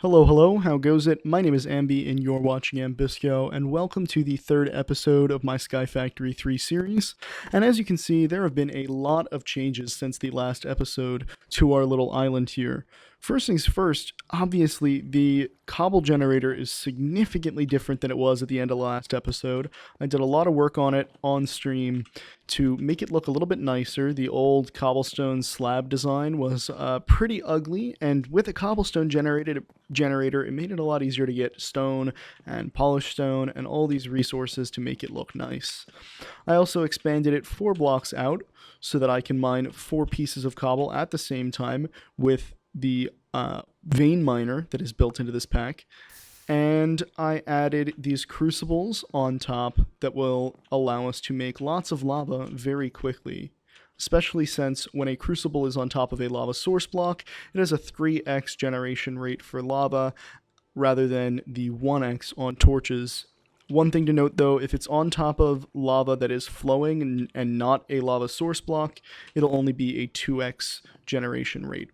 Hello, hello, how goes it? My name is Amby and you're watching Ambysco, and welcome to the third episode of my Skyfactory 3 series. And as you can see, there have been a lot of changes since the last episode to our little island here. First things first, obviously the Cobble Generator is significantly different than it was at the end of the last episode. I did a lot of work on it on stream to make it look a little bit nicer. The old cobblestone slab design was pretty ugly, and with a cobblestone generator, it made it a lot easier to get stone and polished stone and all these resources to make it look nice. I also expanded it 4 blocks out so that I can mine 4 pieces of cobble at the same time with the vein miner that is built into this pack. And I added these crucibles on top that will allow us to make lots of lava very quickly. Especially since when a crucible is on top of a lava source block, it has a 3x generation rate for lava rather than the 1x on torches. One thing to note though, if it's on top of lava that is flowing and not a lava source block, it'll only be a 2x generation rate.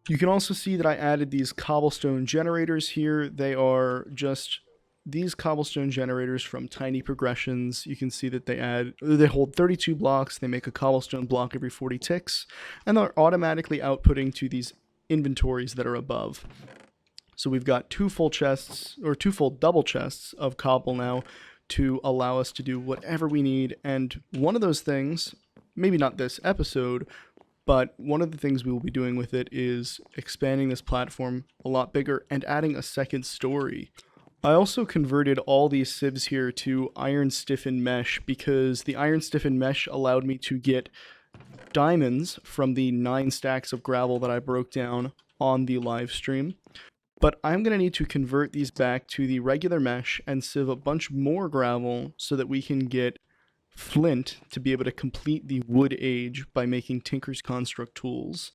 You can also see that I added these cobblestone generators here. They are just these cobblestone generators from Tiny Progressions. You can see that they hold 32 blocks, they make a cobblestone block every 40 ticks, and they're automatically outputting to these inventories that are above. So we've got 2 full chests, or 2 full double chests of cobble now to allow us to do whatever we need. And one of those things, maybe not this episode, but one of the things we will be doing with it is expanding this platform a lot bigger and adding a second story. I also converted all these sieves here to iron stiffened mesh because the iron stiffened mesh allowed me to get diamonds from the 9 stacks of gravel that I broke down on the live stream. But I'm going to need to convert these back to the regular mesh and sieve a bunch more gravel so that we can get flint to be able to complete the wood age by making Tinker's Construct tools.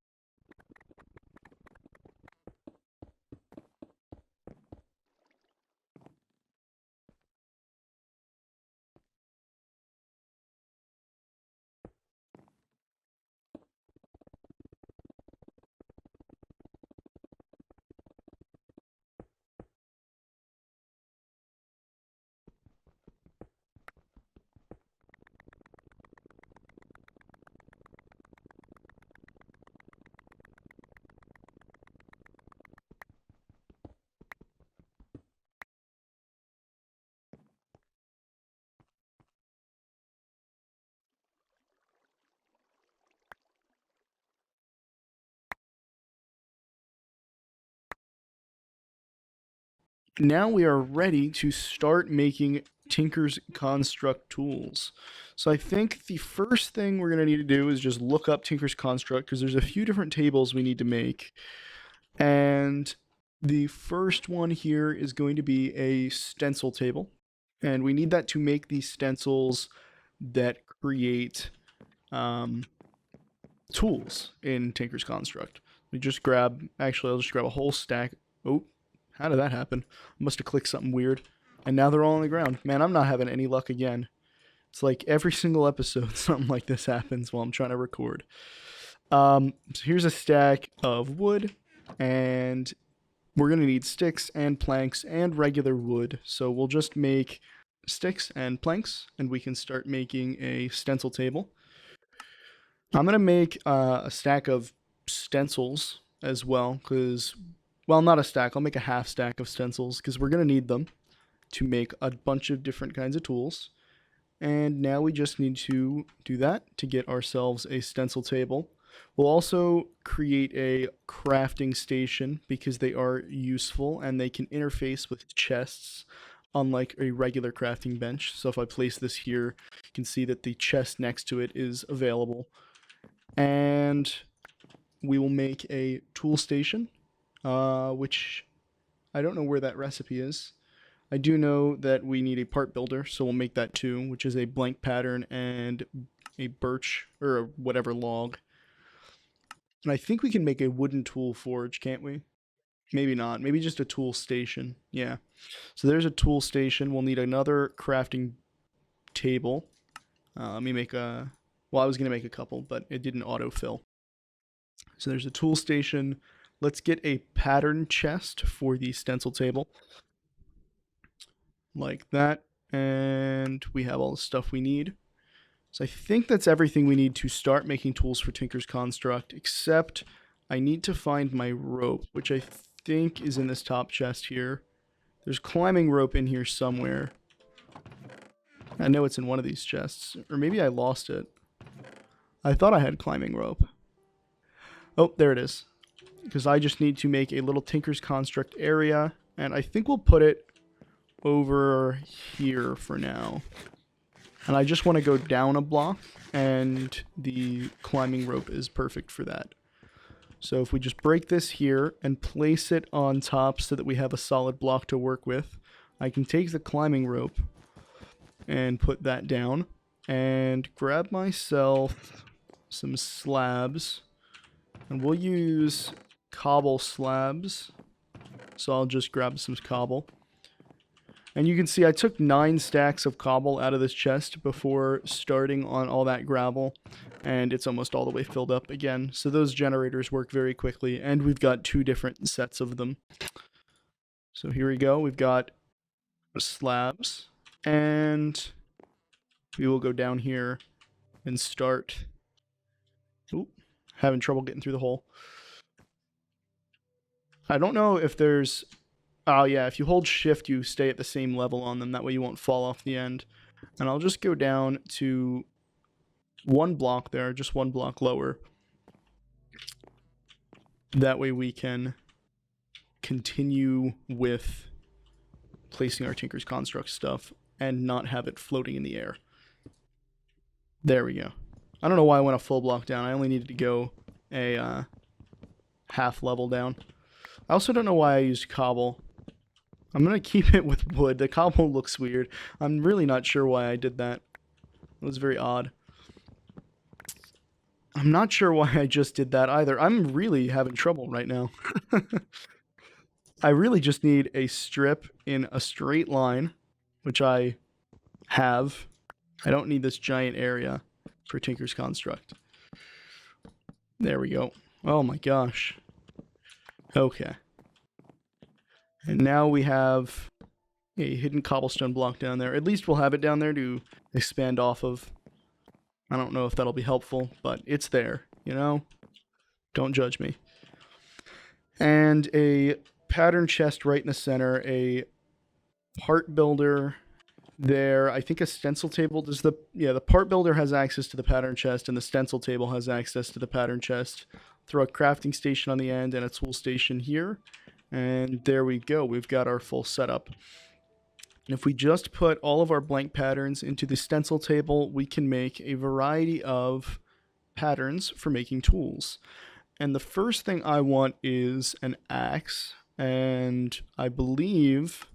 Now we are ready to start making Tinker's Construct tools. So I think the first thing we're going to need to do is just look up Tinker's Construct because there's a few different tables we need to make. And the first one here is going to be a stencil table. And we need that to make these stencils that create tools in Tinker's Construct. I'll just grab a whole stack. Oh, how did that happen? I must have clicked something weird. And now they're all on the ground. Man, I'm not having any luck again. It's like every single episode something like this happens while I'm trying to record. So here's a stack of wood, and we're going to need sticks and planks and regular wood. So we'll just make sticks and planks, and we can start making a stencil table. I'm going to make a stack of stencils as well, because, well, not a stack. I'll make a half stack of stencils, because we're going to need them to make a bunch of different kinds of tools. And now we just need to do that to get ourselves a stencil table. We'll also create a crafting station because they are useful and they can interface with chests, unlike a regular crafting bench. So if I place this here, you can see that the chest next to it is available. And we will make a tool station, which I don't know where that recipe is. I do know that we need a part builder, so we'll make that too, which is a blank pattern and a birch, or whatever log. And I think we can make a wooden tool forge, can't we? Maybe not. Maybe just a tool station. Yeah. So there's a tool station. We'll need another crafting table. Let me make a... Well, I was going to make a couple, but it didn't autofill. So there's a tool station. let's get a pattern chest for the stencil table. Like that. And we have all the stuff we need. So I think that's everything we need to start making tools for Tinker's Construct, except I need to find my rope, which I think is in this top chest here. There's climbing rope in here somewhere. I know it's in one of these chests, or maybe I lost it. I thought I had climbing rope. Oh, there it is. Because I just need to make a little Tinker's Construct area, and I think we'll put it over here for now. And I just want to go down a block, and the climbing rope is perfect for that. So if we just break this here and place it on top so that we have a solid block to work with, I can take the climbing rope and put that down and grab myself some slabs. And we'll use cobble slabs. So I'll just grab some cobble. And you can see I took 9 stacks of cobble out of this chest before starting on all that gravel, and it's almost all the way filled up again. So those generators work very quickly, and we've got 2 different sets of them. So here we go. We've got slabs, and we will go down here and start. Oop, having trouble getting through the hole. I don't know if there's... Oh yeah, if you hold shift, you stay at the same level on them. That way you won't fall off the end. And I'll just go down to 1 block there, just 1 block lower. That way we can continue with placing our Tinker's Construct stuff and not have it floating in the air. There we go. I don't know why I went a full block down. I only needed to go a half level down. I also don't know why I used cobble. I'm going to keep it with wood. The cobble looks weird. I'm really not sure why I did that. It was very odd. I'm not sure why I just did that either. I'm really having trouble right now. I really just need a strip in a straight line, which I have. I don't need this giant area for Tinker's Construct. There we go. Oh my gosh. Okay. And now we have a hidden cobblestone block down there. At least we'll have it down there to expand off of. I don't know if that'll be helpful, but it's there, you know? Don't judge me. And a pattern chest right in the center, a part builder there. I think a stencil table does the part builder has access to the pattern chest, and the stencil table has access to the pattern chest. Throw a crafting station on the end and a tool station here. And there we go. We've got our full setup. And if we just put all of our blank patterns into the stencil table, we can make a variety of patterns for making tools. And the first thing I want is an axe. And I believe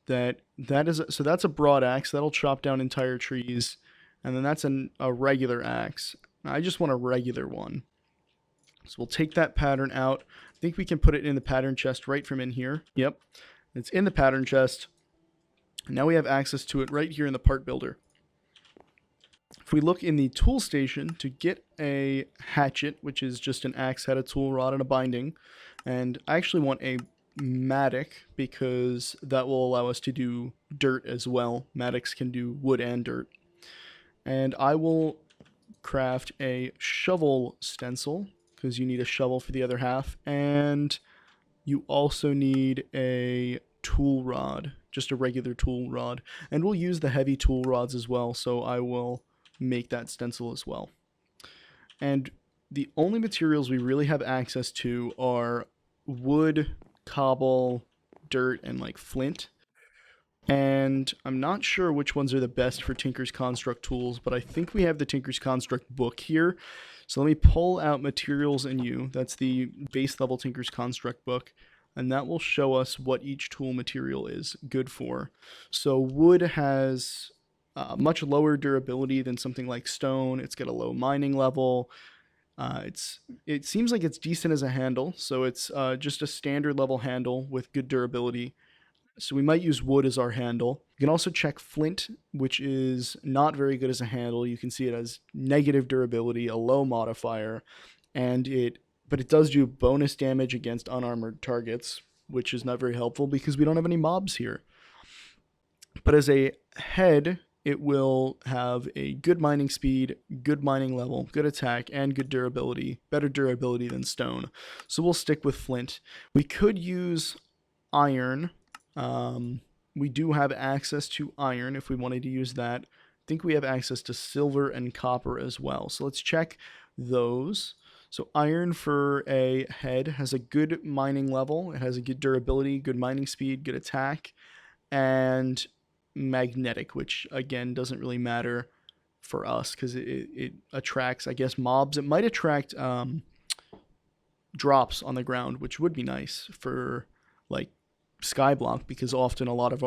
that is so that's a broad axe. That'll chop down entire trees. And then that's a regular axe. I just want a regular one. So we'll take that pattern out. I think we can put it in the pattern chest right from in here. Yep, it's in the pattern chest. Now we have access to it right here in the part builder. If we look in the tool station to get a hatchet, which is just an axe head, a tool rod, and a binding, and I actually want a mattock because that will allow us to do dirt as well. Mattocks can do wood and dirt. And I will craft a shovel stencil, because you need a shovel for the other half, and you also need a tool rod, just a regular tool rod, and we'll use the heavy tool rods as well, so I will make that stencil as well. And the only materials we really have access to are wood, cobble, dirt, and like flint. And I'm not sure which ones are the best for Tinker's Construct tools, but I think we have the Tinker's Construct book here. So let me pull out Materials and You. That's the base level Tinker's Construct book. And that will show us what each tool material is good for. So wood has much lower durability than something like stone. It's got a low mining level. It seems like it's decent as a handle. So it's just a standard level handle with good durability. So we might use wood as our handle. You can also check flint, which is not very good as a handle. You can see it has negative durability, a low modifier, and it but it does do bonus damage against unarmored targets, which is not very helpful because we don't have any mobs here. But as a head, it will have a good mining speed, good mining level, good attack, and good durability. Better durability than stone. So we'll stick with flint. We could use iron. We do have access to iron if we wanted to use that. I think we have access to silver and copper as well. So let's check those. So iron for a head has a good mining level. It has a good durability, good mining speed, good attack, and magnetic, which again doesn't really matter for us because it attracts, I guess, mobs. It might attract drops on the ground, which would be nice for like skyblock, because often a lot of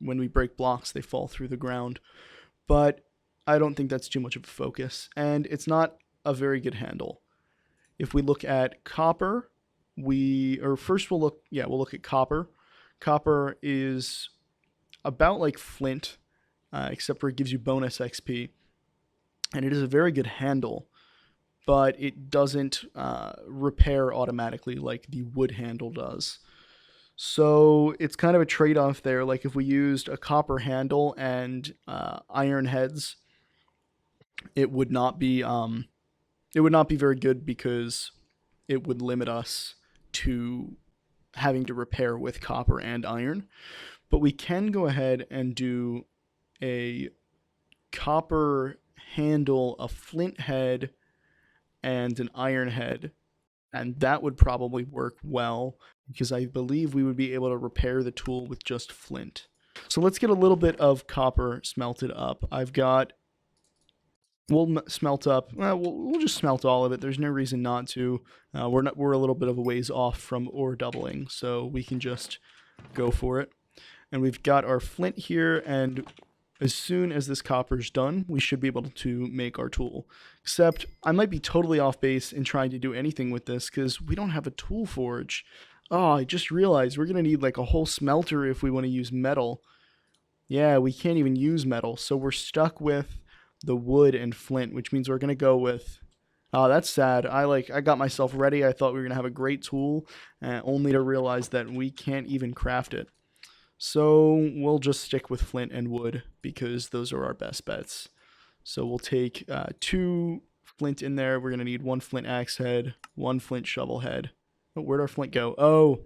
when we break blocks, they fall through the ground. But I don't think that's too much of a focus, and it's not a very good handle. If we look at copper, we'll look at copper. Copper is about like flint, except for it gives you bonus XP, and it is a very good handle, but it doesn't repair automatically like the wood handle does. So it's kind of a trade-off there. Like if we used a copper handle and iron heads, it would not be very good because it would limit us to having to repair with copper and iron. But we can go ahead and do a copper handle, a flint head, and an iron head. And that would probably work well because I believe we would be able to repair the tool with just flint. So let's get a little bit of copper smelted up. We'll smelt up. We'll just smelt all of it. There's no reason not to. We're a little bit of a ways off from ore doubling, so we can just go for it. And we've got our flint here, and as soon as this copper's done, we should be able to make our tool. Except I might be totally off base in trying to do anything with this because we don't have a tool forge. Oh, I just realized we're going to need like a whole smelter if we want to use metal. Yeah, we can't even use metal, so we're stuck with the wood and flint, which means we're going to go with... Oh, that's sad. I got myself ready. I thought we were going to have a great tool, only to realize that we can't even craft it. So we'll just stick with flint and wood because those are our best bets. So we'll take 2 flint in there. We're going to need 1 flint axe head, 1 flint shovel head. Oh, where'd our flint go? Oh,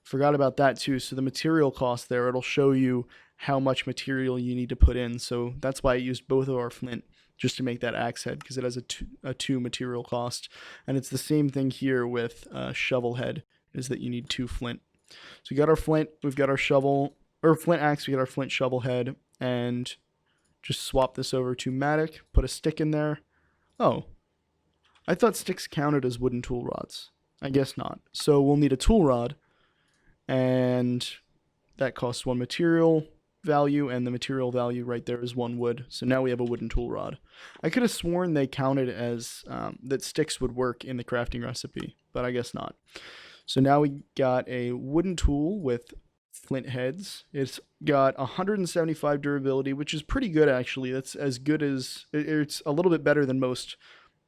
forgot about that too. So the material cost there, it'll show you how much material you need to put in. So that's why I used both of our flint just to make that axe head, because it has a 2 material cost. And it's the same thing here with shovel head, is that you need 2 flint. So we got our flint, we've got our shovel, or flint axe, we got our flint shovel head, and just swap this over to Matic, put a stick in there. Oh, I thought sticks counted as wooden tool rods. I guess not. So we'll need a tool rod, and that costs 1 material value, and the material value right there is 1 wood. So now we have a wooden tool rod. I could have sworn they counted as, that sticks would work in the crafting recipe, but I guess not. So now we got a wooden tool with flint heads. It's got 175 durability, which is pretty good actually. That's as good as, it's a little bit better than most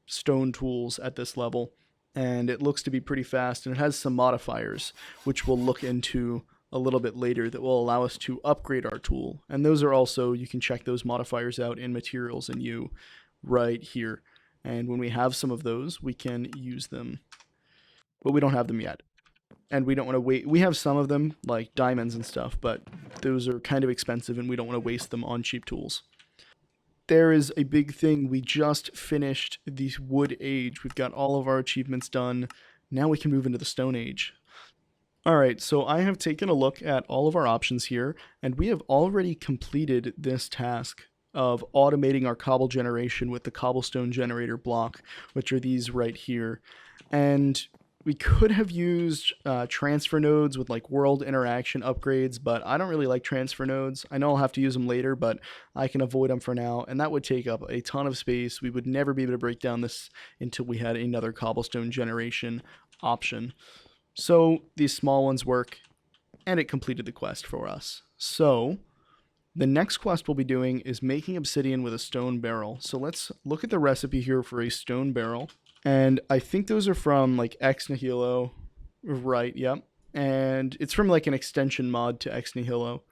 stone tools at this level. And it looks to be pretty fast, and it has some modifiers, which we'll look into a little bit later, that will allow us to upgrade our tool. And those are also, you can check those modifiers out in Materials and You right here. And when we have some of those, we can use them. But we don't have them yet. And we don't want to wait. We have some of them, like diamonds and stuff, but those are kind of expensive, and we don't want to waste them on cheap tools. There is a big thing. We just finished the Wood Age. We've got all of our achievements done. Now we can move into the Stone Age. Alright, so I have taken a look at all of our options here, and we have already completed this task of automating our cobble generation with the cobblestone generator block, which are these right here. And we could have used transfer nodes with like world interaction upgrades, but I don't really like transfer nodes. I know I'll have to use them later, but I can avoid them for now, and that would take up a ton of space. We would never be able to break down this until we had another cobblestone generation option. So these small ones work, and it completed the quest for us. So the next quest we'll be doing is making obsidian with a stone barrel. So let's look at the recipe here for a stone barrel. And I think those are from like Ex Nihilo. Right, yep. And it's from like an extension mod to Ex Nihilo.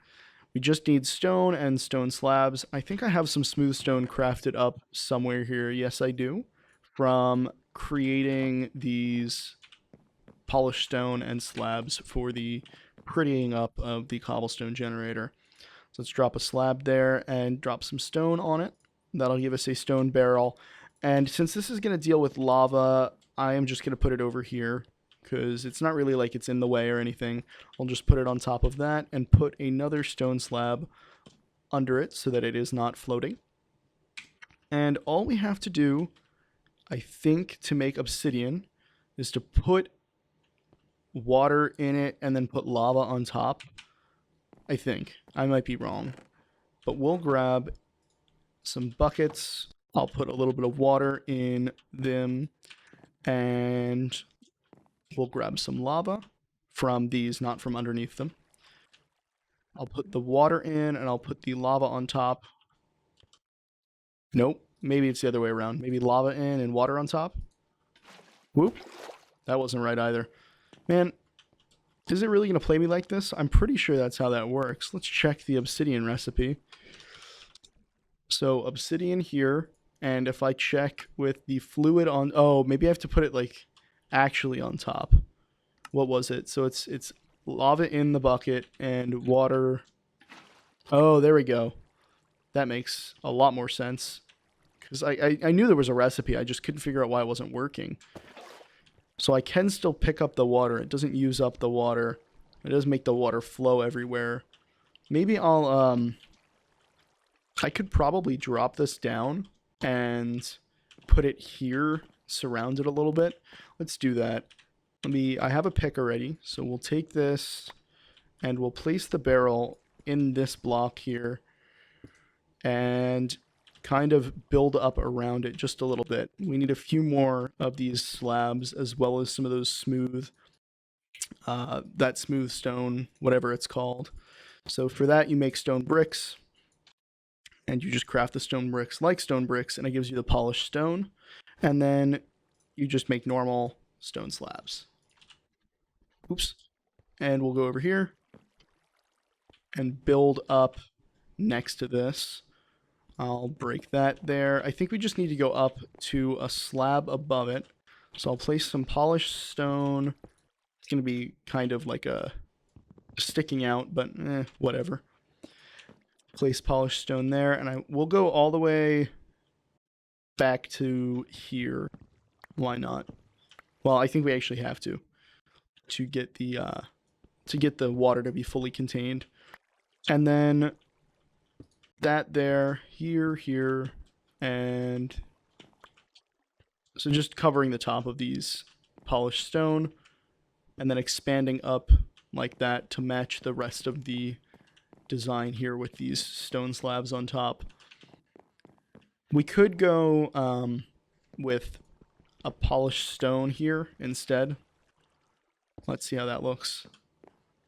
We just need stone and stone slabs. I think I have some smooth stone crafted up somewhere here. Yes, I do. From creating these polished stone and slabs for the prettying up of the cobblestone generator. So let's drop a slab there and drop some stone on it. That'll give us a stone barrel. And since this is going to deal with lava, I am just going to put it over here because it's not really like it's in the way or anything. I'll just put it on top of that and put another stone slab under it so that it is not floating. And all we have to do, I think, to make obsidian is to put water in it and then put lava on top. I think. I might be wrong. But we'll grab some buckets. I'll put a little bit of water in them. And we'll grab some lava from these, not from underneath them. I'll put the water in and I'll put the lava on top. Nope. Maybe it's the other way around. Maybe lava in and water on top. Whoop. That wasn't right either. Man, is it really going to play me like this? I'm pretty sure that's how that works. Let's check the obsidian recipe. So obsidian here, and if I check with the fluid on... Oh, maybe I have to put it like actually on top. What was it? So it's lava in the bucket and water... Oh, there we go. That makes a lot more sense. Because I knew there was a recipe, I just couldn't figure out why it wasn't working. So I can still pick up the water. It doesn't use up the water. It does make the water flow everywhere. Maybe I'll, I could probably drop this down and put it here, surround it a little bit. Let's do that. I have a pick already, so we'll take this and we'll place the barrel in this block here and kind of build up around it just a little bit. We need a few more of these slabs as well as some of those smooth, that smooth stone, whatever it's called. So for that, you make stone bricks and you just craft the stone bricks like stone bricks and it gives you the polished stone. And then you just make normal stone slabs. Oops. And we'll go over here and build up next to this. I'll break that there. I think we just need to go up to a slab above it. So I'll place some polished stone. It's going to be kind of like a sticking out, but whatever. Place polished stone there, and we'll go all the way back to here. Why not? Well, I think we actually have to get the water to be fully contained. And then that there, here, and so just covering the top of these polished stone and then expanding up like that to match the rest of the design here with these stone slabs on top. We could go with a polished stone here instead. Let's see how that looks.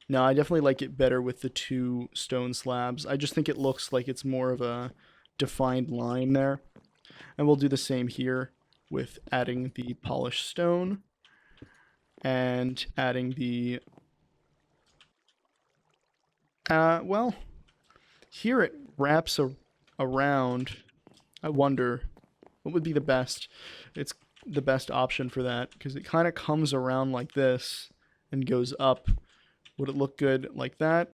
No, I definitely like it better with the two stone slabs. I just think it looks like it's more of a defined line there. And we'll do the same here with adding the polished stone and adding the... well, here it wraps around. I wonder what would be the best. It's the best option for that because it kind of comes around like this and goes up. Would it look good like that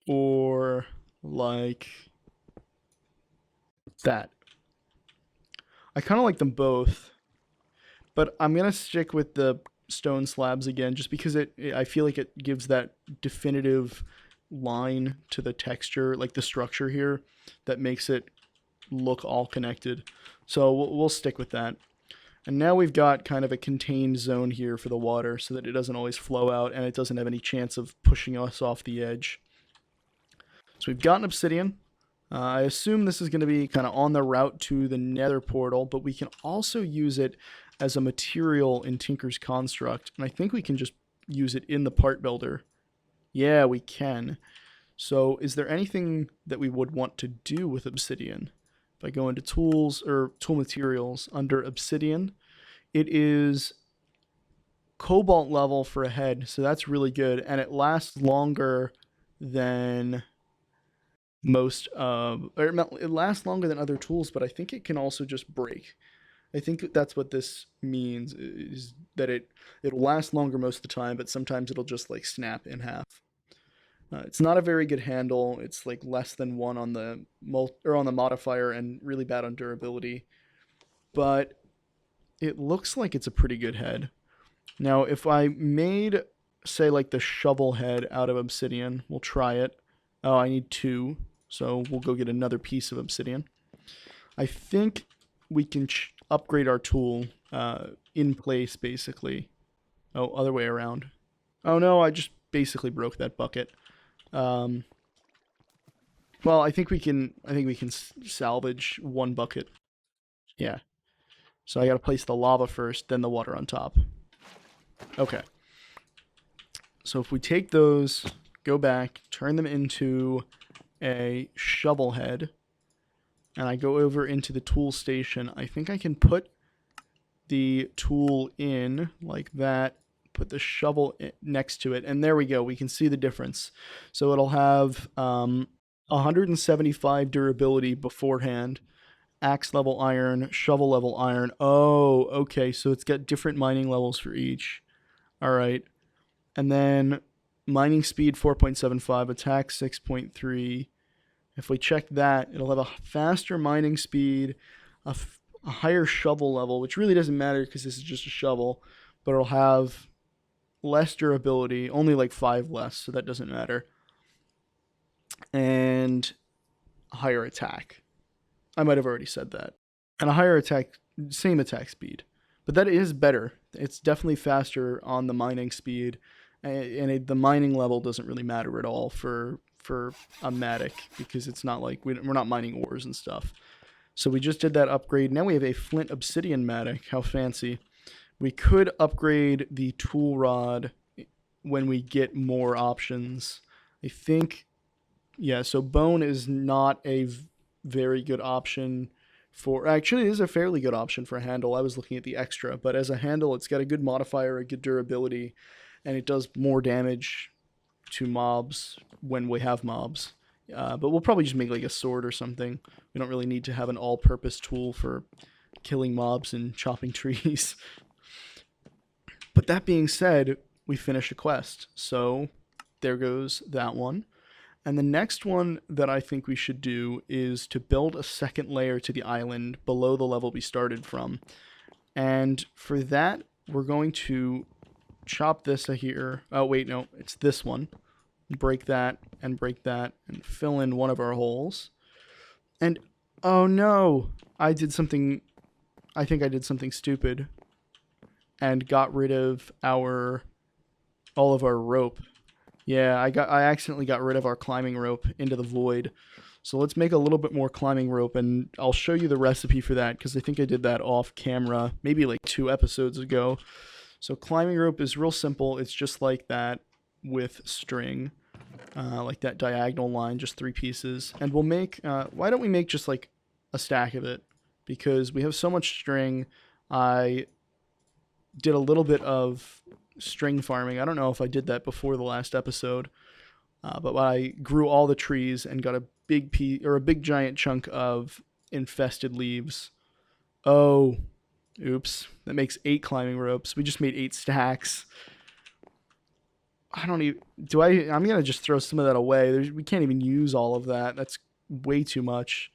or like that? I kind of like them both, but I'm going to stick with the stone slabs again just because I feel like it gives that definitive line to the texture, like the structure here, that makes it look all connected. So we'll stick with that. And now we've got kind of a contained zone here for the water so that it doesn't always flow out and it doesn't have any chance of pushing us off the edge. So we've got an obsidian. I assume this is going to be kind of on the route to the nether portal, but we can also use it as a material in Tinker's Construct. And I think we can just use it in the part builder. Yeah, we can. So is there anything that we would want to do with obsidian? If I go into tools or tool materials under obsidian, It is cobalt level for a head, so that's really good, and it lasts longer than most or it lasts longer than other tools, but I think it can also just break. I think that's what this means, is that it'll last longer most of the time, but sometimes it'll just like snap in half. It's not a very good handle. It's like less than 1 on the on the modifier and really bad on durability, but it looks like it's a pretty good head. Now, if I made, say, like the shovel head out of obsidian, we'll try it. Oh, I need 2, so we'll go get another piece of obsidian. I think we can upgrade our tool in place, basically. Oh, other way around. Oh no, I just basically broke that bucket. Well, I think we can salvage 1 bucket. Yeah. So I got to place the lava first, then the water on top. Okay. So if we take those, go back, turn them into a shovel head, and I go over into the tool station, I think I can put the tool in like that, put the shovel next to it, and there we go. We can see the difference. So it'll have 175 durability beforehand, axe level iron, shovel level iron. Oh, okay, so it's got different mining levels for each. All right. And then mining speed 4.75, attack 6.3. If we check that, it'll have a faster mining speed, a higher shovel level, which really doesn't matter because this is just a shovel, but it'll have less durability, only like 5 less, so that doesn't matter. And a higher attack. I might have already said that. And a higher attack, same attack speed. But that is better. It's definitely faster on the mining speed, and the mining level doesn't really matter at all for a matic, because it's not like we're not mining ores and stuff. So we just did that upgrade. Now we have a flint obsidian matic. How fancy. We could upgrade the tool rod when we get more options. I think, yeah, so bone is not a very good option for, actually it is a fairly good option for a handle. I was looking at the extra, but as a handle, it's got a good modifier, a good durability, and it does more damage to mobs when we have mobs. But we'll probably just make like a sword or something. We don't really need to have an all-purpose tool for killing mobs and chopping trees. But that being said, we finished a quest, so there goes that one. And the next one that I think we should do is to build a second layer to the island below the level we started from. And for that, we're going to chop this here. Oh, wait, no, it's this one. Break that, and fill in one of our holes. And, oh no, I think I did something stupid and got rid of all of our rope. Yeah, I accidentally got rid of our climbing rope into the void. So let's make a little bit more climbing rope, and I'll show you the recipe for that, because I think I did that off camera, maybe like 2 episodes ago. So climbing rope is real simple. It's just like that with string, like that diagonal line, just 3 pieces. And we'll make, why don't we make just like a stack of it? Because we have so much string. I did a little bit of string farming. I don't know if I did that before the last episode, but I grew all the trees and got a big piece, or a big giant chunk of infested leaves. Oh, oops. That makes 8 climbing ropes. We just made 8 stacks. I don't even, I'm going to just throw some of that away. We can't even use all of that. That's way too much.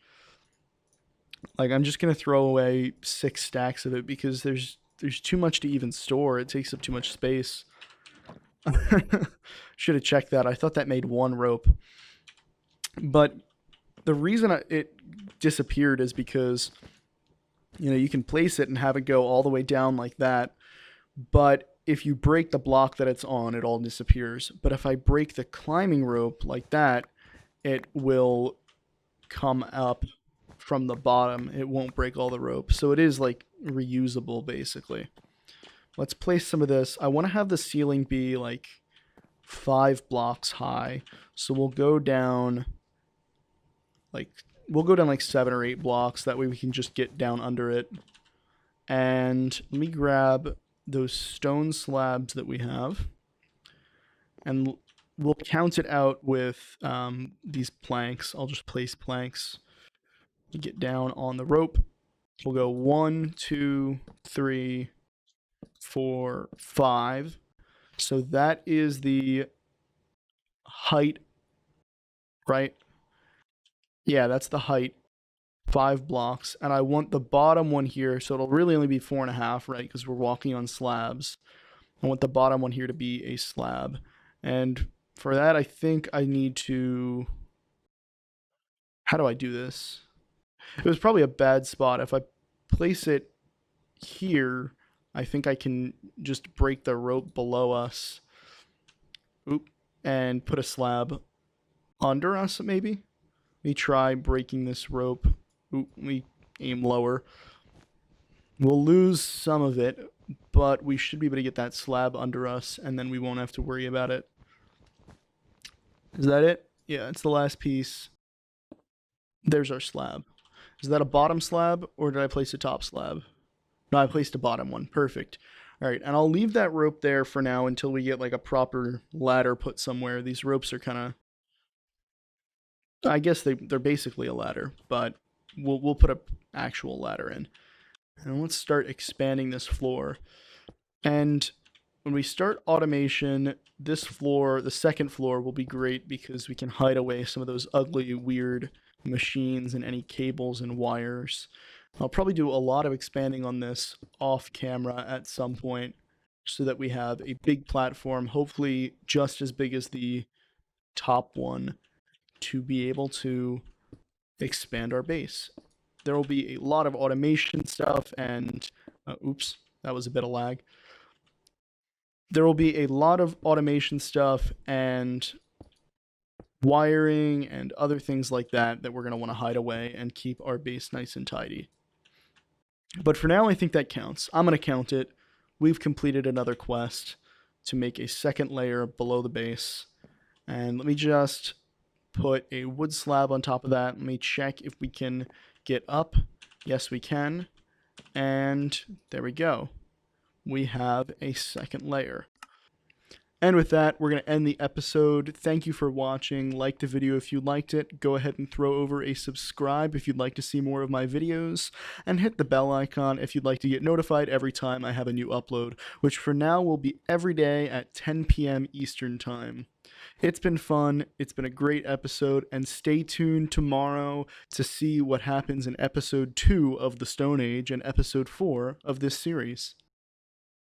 Like, I'm just going to throw away 6 stacks of it because there's too much to even store. It takes up too much space. Should have checked that. I thought that made 1 rope. But the reason it disappeared is because, you know, you can place it and have it go all the way down like that. But if you break the block that it's on, it all disappears. But if I break the climbing rope like that, it will come up from the bottom. It won't break all the rope. So it is like reusable, basically. Let's place some of this. I want to have the ceiling be like 5 blocks high. So we'll go down like 7 or 8 blocks. That way we can just get down under it. And let me grab those stone slabs that we have, and we'll count it out with these planks. I'll just place planks. Get down on the rope. We'll go 1, 2, 3, 4, 5. So that is the height, right? Yeah, that's the height. 5 blocks. And I want the bottom one here, so it'll really only be 4.5, right? Because we're walking on slabs. I want the bottom one here to be a slab. And for that, I think I need to... How do I do this? It was probably a bad spot. If I place it here, I think I can just break the rope below us. Oop. And put a slab under us, maybe? Let me try breaking this rope. Oop, let me aim lower. We'll lose some of it, but we should be able to get that slab under us, and then we won't have to worry about it. Is that it? Yeah, it's the last piece. There's our slab. Is that a bottom slab, or did I place a top slab? No, I placed a bottom one. Perfect. All right, and I'll leave that rope there for now until we get like a proper ladder put somewhere. These ropes are kind of... I guess they're basically a ladder, but we'll put an actual ladder in. And let's start expanding this floor. And when we start automation, this floor, the second floor, will be great because we can hide away some of those ugly, weird machines and any cables and wires. I'll probably do a lot of expanding on this off camera at some point so that we have a big platform, hopefully just as big as the top one, to be able to expand our base. There will be a lot of automation stuff and oops, that was a bit of lag. There will be a lot of automation stuff and wiring and other things like that that we're going to want to hide away and keep our base nice and tidy. But for now, I think that counts. I'm going to count it. We've completed another quest to make a second layer below the base. And let me just put a wood slab on top of that. Let me check if we can get up. Yes, we can. And there we go. We have a second layer. And with that, we're going to end the episode. Thank you for watching. Like the video if you liked it. Go ahead and throw over a subscribe if you'd like to see more of my videos. And hit the bell icon if you'd like to get notified every time I have a new upload, which for now will be every day at 10 p.m. Eastern Time. It's been fun. It's been a great episode. And stay tuned tomorrow to see what happens in episode 2 of the Stone Age and episode 4 of this series.